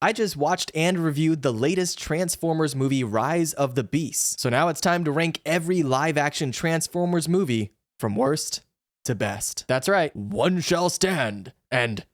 I just watched and reviewed the latest Transformers movie, Rise of the Beasts. So now it's time to rank every live-action Transformers movie from worst to best. That's right, 1 shall stand, and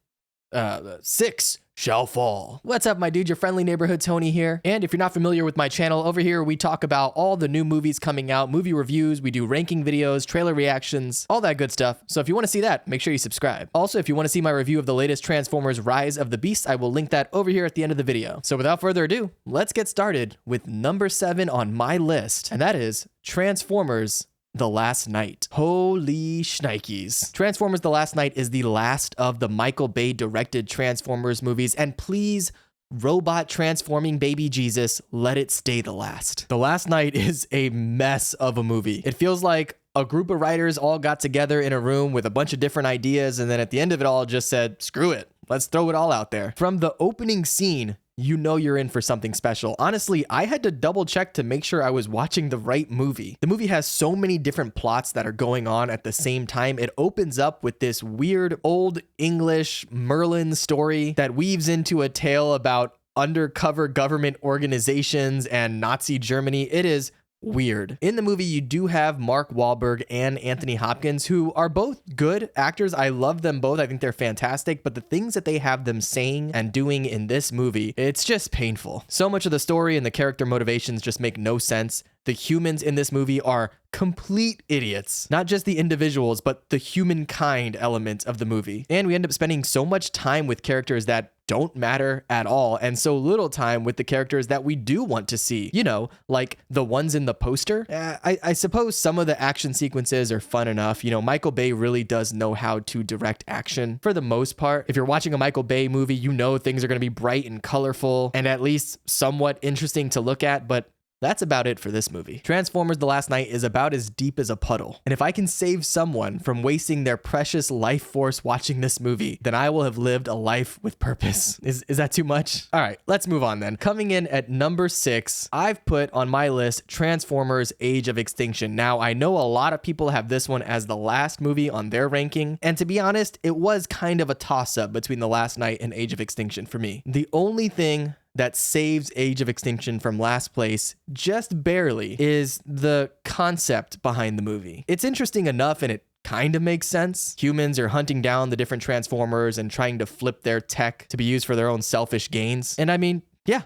6 shall fall. What's up, my dude? Your friendly neighborhood Tony here. And if you're not familiar with my channel, over here we talk about all the new movies coming out, movie reviews, we do ranking videos, trailer reactions, all that good stuff. So if you want to see that, make sure you subscribe. Also, if you want to see my review of the latest Transformers Rise of the Beasts, I will link that over here at the end of the video. So without further ado, let's get started with number 7 on my list, and that is Transformers The Last Knight. Holy shnikes. Transformers The Last Knight is the last of the Michael Bay directed Transformers movies, and please, robot transforming baby Jesus, let it stay the last. The Last Knight is a mess of a movie. It feels like a group of writers all got together in a room with a bunch of different ideas, and then at the end of it all just said, screw it, let's throw it all out there. From the opening scene, you know you're in for something special. Honestly, I had to double check to make sure I was watching the right movie. The movie has so many different plots that are going on at the same time. It opens up with this weird old English Merlin story that weaves into a tale about undercover government organizations and Nazi Germany. It is weird. In the movie, you do have Mark Wahlberg and Anthony Hopkins, who are both good actors. I love them both. I think they're fantastic, but the things that they have them saying and doing in this movie, it's just painful. So much of the story and the character motivations just make no sense. The humans in this movie are complete idiots. Not just the individuals, but the humankind element of the movie. And we end up spending so much time with characters that don't matter at all, and so little time with the characters that we do want to see. You know, like the ones in the poster. I suppose some of the action sequences are fun enough. You know, Michael Bay really does know how to direct action for the most part. If you're watching a Michael Bay movie, you know things are going to be bright and colorful and at least somewhat interesting to look at, but that's about it for this movie. Transformers The Last Knight is about as deep as a puddle. And if I can save someone from wasting their precious life force watching this movie, then I will have lived a life with purpose. Is that too much? All right, let's move on then. Coming in at number 6, I've put on my list Transformers Age of Extinction. Now, I know a lot of people have this one as the last movie on their ranking. And to be honest, it was kind of a toss-up between The Last Knight and Age of Extinction for me. The only thing that saves Age of Extinction from last place, just barely, is the concept behind the movie. It's interesting enough and it kind of makes sense. Humans are hunting down the different Transformers and trying to flip their tech to be used for their own selfish gains. And I mean, yeah,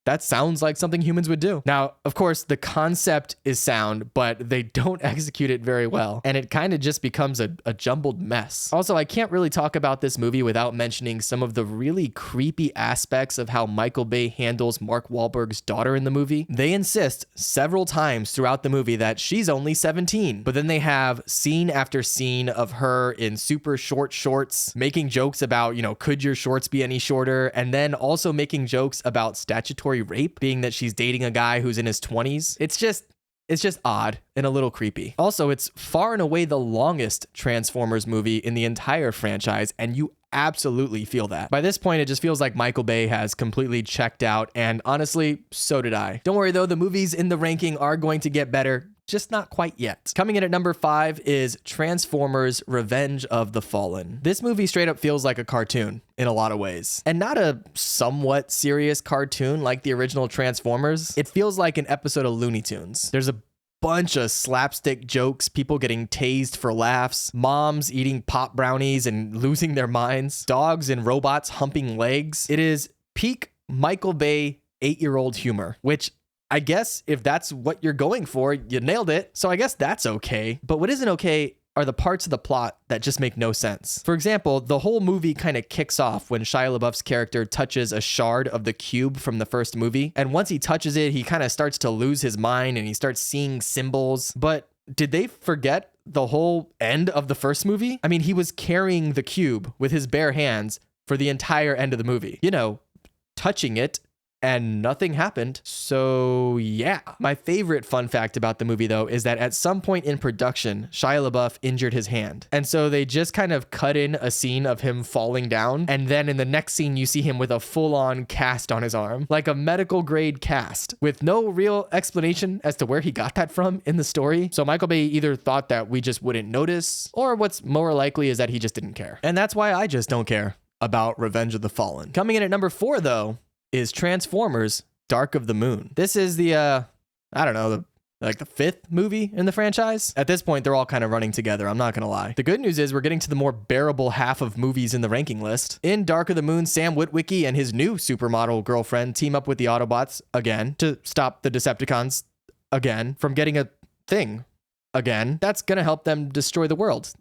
that sounds like something humans would do. Now, of course, the concept is sound, but they don't execute it very well. And it kind of just becomes a jumbled mess. Also, I can't really talk about this movie without mentioning some of the really creepy aspects of how Michael Bay handles Mark Wahlberg's daughter in the movie. They insist several times throughout the movie that she's only 17, but then they have scene after scene of her in super short shorts, making jokes about, you know, could your shorts be any shorter? And then also making jokes about statutory rape, being that she's dating a guy who's in his 20s. It's just odd and a little creepy. Also, it's far and away the longest Transformers movie in the entire franchise, and you absolutely feel that. By this point, it just feels like Michael Bay has completely checked out, and honestly, so did I. Don't worry though, the movies in the ranking are going to get better. Just not quite yet. Coming in at number 5 is Transformers Revenge of the Fallen. This movie straight up feels like a cartoon in a lot of ways. And not a somewhat serious cartoon like the original Transformers. It feels like an episode of Looney Tunes. There's a bunch of slapstick jokes, people getting tased for laughs, moms eating pop brownies and losing their minds, dogs and robots humping legs. It is peak Michael Bay 8-year-old humor, which I guess if that's what you're going for, you nailed it. So I guess that's okay. But what isn't okay are the parts of the plot that just make no sense. For example, the whole movie kind of kicks off when Shia LaBeouf's character touches a shard of the cube from the first movie. And once he touches it, he kind of starts to lose his mind and he starts seeing symbols. But did they forget the whole end of the first movie? I mean, he was carrying the cube with his bare hands for the entire end of the movie. You know, touching it, and nothing happened. So yeah. My favorite fun fact about the movie though is that at some point in production, Shia LaBeouf injured his hand. And so they just kind of cut in a scene of him falling down. And then in the next scene, you see him with a full-on cast on his arm, like a medical grade cast with no real explanation as to where he got that from in the story. So Michael Bay either thought that we just wouldn't notice, or what's more likely is that he just didn't care. And that's why I just don't care about Revenge of the Fallen. Coming in at number 4 though, is Transformers: Dark of the Moon. This is the, I don't know, the fifth movie in the franchise. At this point, they're all kind of running together, I'm not gonna lie. The good news is we're getting to the more bearable half of movies in the ranking list. In Dark of the Moon, Sam Witwicky and his new supermodel girlfriend team up with the Autobots again to stop the Decepticons again from getting a thing again. That's gonna help them destroy the world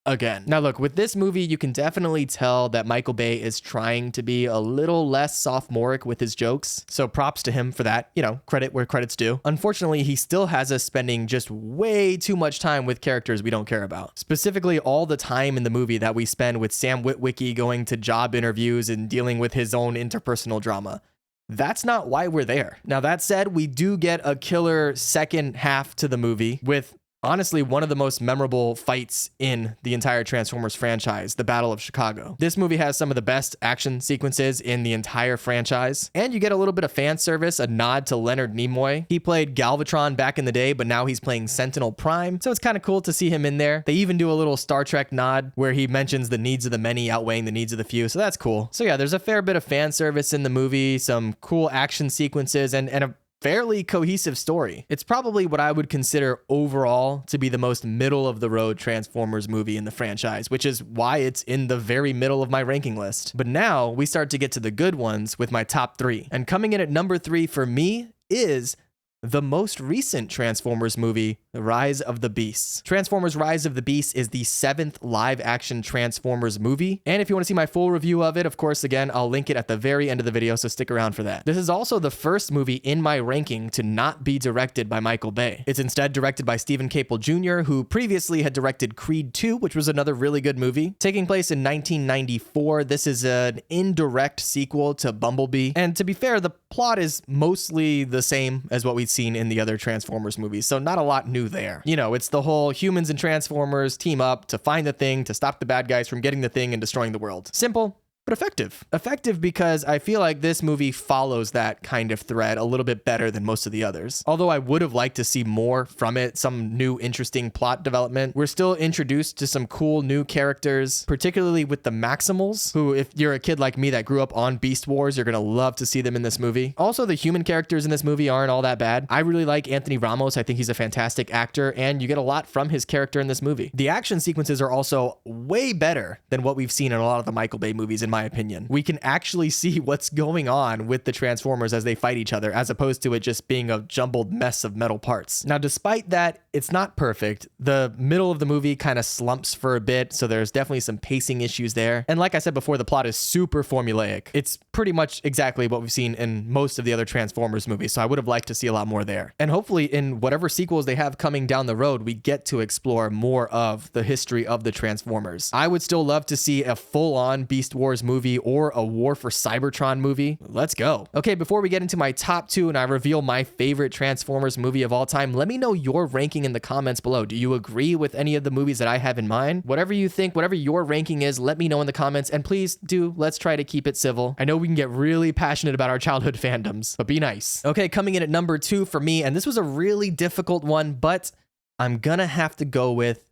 again. Now look, with this movie, you can definitely tell that Michael Bay is trying to be a little less sophomoric with his jokes. So props to him for that, you know, credit where credit's due. Unfortunately, he still has us spending just way too much time with characters we don't care about. Specifically, all the time in the movie that we spend with Sam Witwicky going to job interviews and dealing with his own interpersonal drama. That's not why we're there. Now, that said, we do get a killer second half to the movie with honestly one of the most memorable fights in the entire Transformers franchise, the Battle of Chicago. This movie has some of the best action sequences in the entire franchise, and you get a little bit of fan service, a nod to Leonard Nimoy. He played Galvatron back in the day, but now he's playing Sentinel Prime, so it's kind of cool to see him in there. They even do a little Star Trek nod where he mentions the needs of the many outweighing the needs of the few, so that's cool. So yeah, there's a fair bit of fan service in the movie, some cool action sequences, and a fairly cohesive story. It's probably what I would consider overall to be the most middle of the road Transformers movie in the franchise, which is why it's in the very middle of my ranking list. But now we start to get to the good ones with my top 3. And coming in at number 3 for me is the most recent Transformers movie, The Rise of the Beasts. Transformers: Rise of the Beasts is the 7th live-action Transformers movie, and if you want to see my full review of it, of course, again, I'll link it at the very end of the video, so stick around for that. This is also the first movie in my ranking to not be directed by Michael Bay. It's instead directed by Steven Caple Jr., who previously had directed Creed 2, which was another really good movie. Taking place in 1994, this is an indirect sequel to Bumblebee, and to be fair, the plot is mostly the same as what we've seen in the other Transformers movies, so not a lot new there. You know, it's the whole humans and Transformers team up to find the thing, to stop the bad guys from getting the thing and destroying the world. Simple, but effective. Effective because I feel like this movie follows that kind of thread a little bit better than most of the others. Although I would have liked to see more from it, some new interesting plot development. We're still introduced to some cool new characters, particularly with the Maximals, who, if you're a kid like me that grew up on Beast Wars, you're gonna love to see them in this movie. Also, the human characters in this movie aren't all that bad. I really like Anthony Ramos. I think he's a fantastic actor, and you get a lot from his character in this movie. The action sequences are also way better than what we've seen in a lot of the Michael Bay movies, in my opinion. We can actually see what's going on with the Transformers as they fight each other, as opposed to it just being a jumbled mess of metal parts. Now, despite that, it's not perfect. The middle of the movie kind of slumps for a bit, so there's definitely some pacing issues there. And like I said before, the plot is super formulaic. It's pretty much exactly what we've seen in most of the other Transformers movies, so I would have liked to see a lot more there. And hopefully in whatever sequels they have coming down the road, we get to explore more of the history of the Transformers. I would still love to see a full-on Beast Wars movie or a War for Cybertron movie. Let's go. Okay, before we get into my top 2 and I reveal my favorite Transformers movie of all time, let me know your ranking in the comments below. Do you agree with any of the movies that I have in mind? Whatever you think, whatever your ranking is, let me know in the comments, and please do, let's try to keep it civil. I know we can get really passionate about our childhood fandoms, but be nice. Okay, coming in at number 2 for me, and this was a really difficult one, but I'm gonna have to go with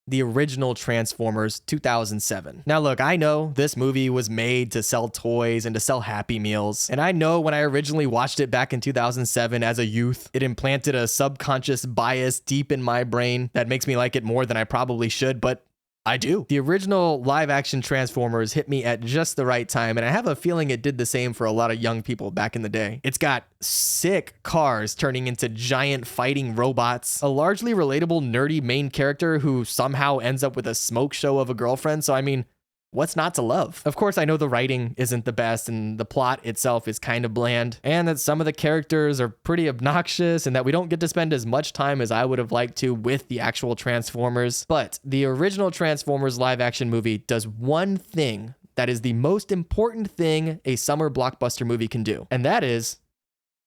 the original Transformers 2007. Now look, I know this movie was made to sell toys and to sell Happy Meals, and I know when I originally watched it back in 2007 as a youth, it implanted a subconscious bias deep in my brain that makes me like it more than I probably should, but I do. The original live-action Transformers hit me at just the right time, and I have a feeling it did the same for a lot of young people back in the day. It's got sick cars turning into giant fighting robots, a largely relatable, nerdy main character who somehow ends up with a smoke show of a girlfriend, so I mean, what's not to love? Of course, I know the writing isn't the best and the plot itself is kind of bland, and that some of the characters are pretty obnoxious and that we don't get to spend as much time as I would have liked to with the actual Transformers. But the original Transformers live action movie does one thing that is the most important thing a summer blockbuster movie can do, and that is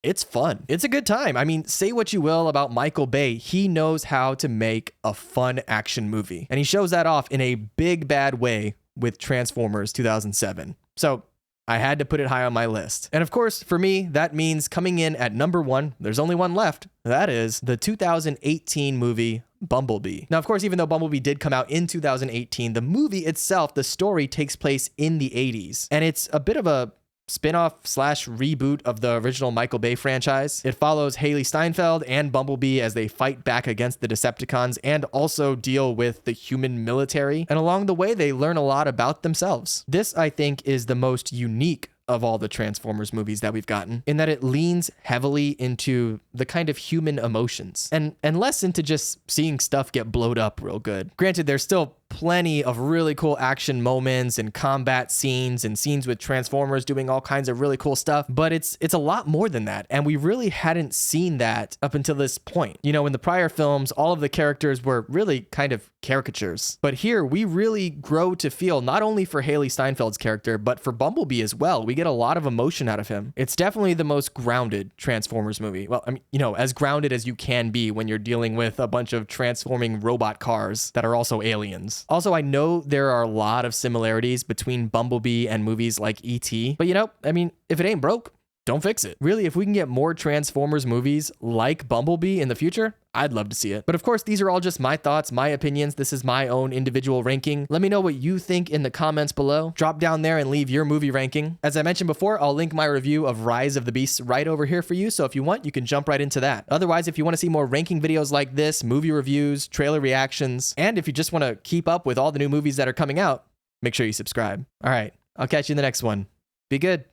it's fun. It's a good time. I mean, say what you will about Michael Bay, he knows how to make a fun action movie, and he shows that off in a big bad way with Transformers 2007. So I had to put it high on my list. And of course, for me, that means coming in at number 1, there's only one left. That is the 2018 movie Bumblebee. Now, of course, even though Bumblebee did come out in 2018, the movie itself, the story takes place in the 80s. And it's a bit of a spin-off slash reboot of the original Michael Bay franchise. It follows Haley Steinfeld and Bumblebee as they fight back against the Decepticons and also deal with the human military. And along the way, they learn a lot about themselves. This, I think, is the most unique of all the Transformers movies that we've gotten, in that it leans heavily into the kind of human emotions and less into just seeing stuff get blowed up real good. Granted, there's still plenty of really cool action moments and combat scenes and scenes with Transformers doing all kinds of really cool stuff, but it's a lot more than that, and we really hadn't seen that up until this point. You know, in the prior films, all of the characters were really kind of caricatures, but here we really grow to feel not only for Haley Steinfeld's character, but for Bumblebee as well. We get a lot of emotion out of him. It's definitely the most grounded Transformers movie. Well, I mean, you know, as grounded as you can be when you're dealing with a bunch of transforming robot cars that are also aliens. Also, I know there are a lot of similarities between Bumblebee and movies like E.T., but you know, I mean, if it ain't broke, don't fix it. Really, if we can get more Transformers movies like Bumblebee in the future, I'd love to see it. But of course, these are all just my thoughts, my opinions. This is my own individual ranking. Let me know what you think in the comments below. Drop down there and leave your movie ranking. As I mentioned before, I'll link my review of Rise of the Beasts right over here for you, so if you want, you can jump right into that. Otherwise, if you want to see more ranking videos like this, movie reviews, trailer reactions, and if you just want to keep up with all the new movies that are coming out, make sure you subscribe. All right, I'll catch you in the next one. Be good.